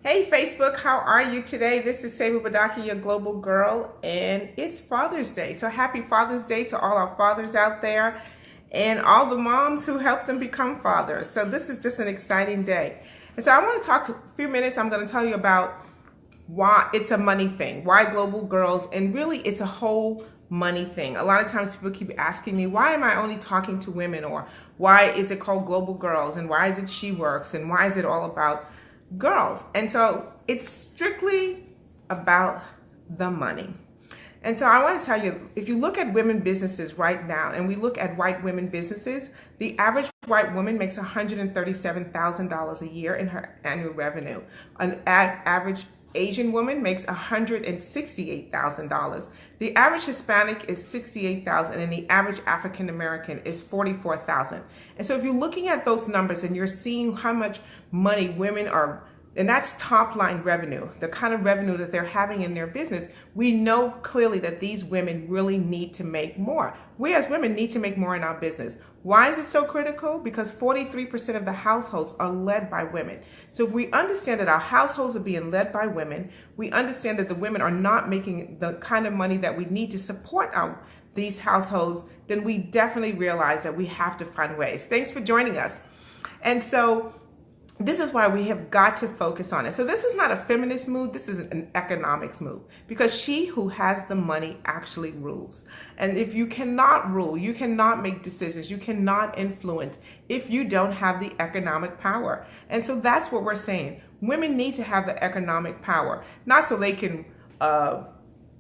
Hey Facebook, how are you today? This is Sebu Badaki, your global girl, and it's Father's Day. So happy Father's Day to all our fathers out there and all the moms who helped them become fathers. So this is just an exciting day. And so I want to talk to a few minutes. I'm going to tell you about why it's a money thing, why global girls, and really it's a whole money thing. A lot of times people keep asking me, why am I only talking to women, or why is it called Global Girls, and why is it She Works, and why is it all about girls? And so it's strictly about the money. And so I want to tell you, if you look at women businesses right now, and we look at white women businesses, the average white woman makes $137,000 a year in her annual revenue. An average Asian woman makes $168,000. The average Hispanic is $68,000, and the average African American is $44,000. And so if you're looking at those numbers and you're seeing how much money women are, and that's top line revenue, the kind of revenue that they're having in their business, we know clearly that these women really need to make more. We as women need to make more in our business. Why is it so critical? Because 43% of the households are led by women. So if we understand that our households are being led by women, we understand that the women are not making the kind of money that we need to support these households, then we definitely realize that we have to find ways. Thanks for joining us. And so this is why we have got to focus on it. So this is not a feminist move, this is an economics move, because she who has the money actually rules. And if you cannot rule, you cannot make decisions, you cannot influence if you don't have the economic power. And so that's what we're saying. Women need to have the economic power, not so they can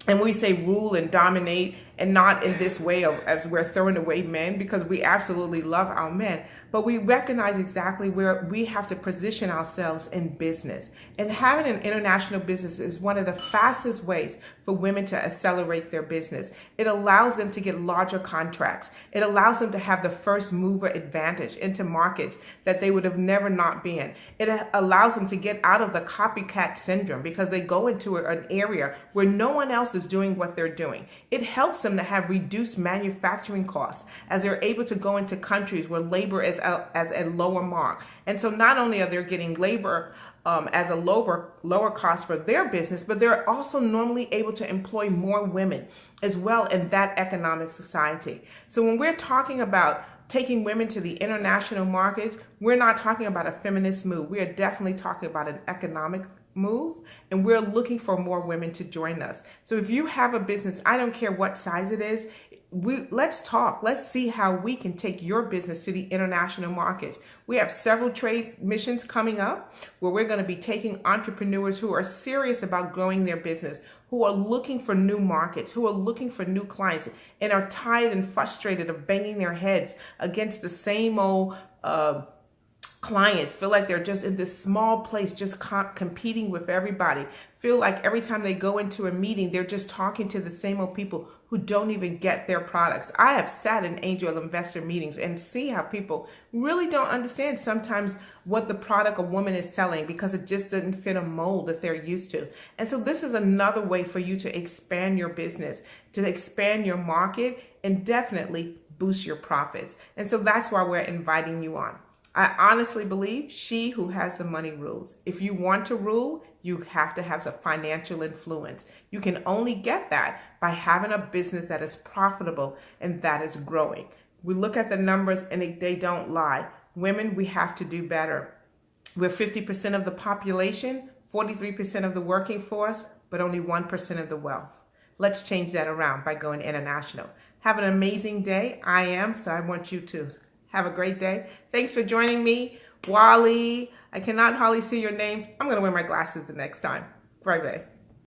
and we say rule and dominate, and not in this way of as we're throwing away men, because we absolutely love our men, but we recognize exactly where we have to position ourselves in business. And having an international business is one of the fastest ways for women to accelerate their business. It allows them to get larger contracts. It allows them to have the first mover advantage into markets that they would have never not been. It allows them to get out of the copycat syndrome, because they go into an area where no one else is doing what they're doing. It helps them to have reduced manufacturing costs as they're able to go into countries where labor is as a lower mark. And so not only are they getting labor as a lower cost for their business, but they're also normally able to employ more women as well in that economic society. So when we're talking about taking women to the international markets, we're not talking about a feminist move. We are definitely talking about an economic move, and we're looking for more women to join us. So if you have a business, I don't care what size it is, let's talk. Let's see how we can take your business to the international markets. We have several trade missions coming up where we're going to be taking entrepreneurs who are serious about growing their business, who are looking for new markets, who are looking for new clients, and are tired and frustrated of banging their heads against the same old clients, feel like they're just in this small place, just competing with everybody, feel like every time they go into a meeting, they're just talking to the same old people who don't even get their products. I have sat in angel investor meetings and see how people really don't understand sometimes what the product a woman is selling, because it just doesn't fit a mold that they're used to. And so this is another way for you to expand your business, to expand your market, and definitely boost your profits. And so that's why we're inviting you on. I honestly believe she who has the money rules. If you want to rule, you have to have some financial influence. You can only get that by having a business that is profitable and that is growing. We look at the numbers and they don't lie. Women, we have to do better. We're 50% of the population, 43% of the working force, but only 1% of the wealth. Let's change that around by going international. Have an amazing day. I am, so I want you to. Have a great day. Thanks for joining me. Wally, I cannot hardly see your names. I'm going to wear my glasses the next time. Bye-bye.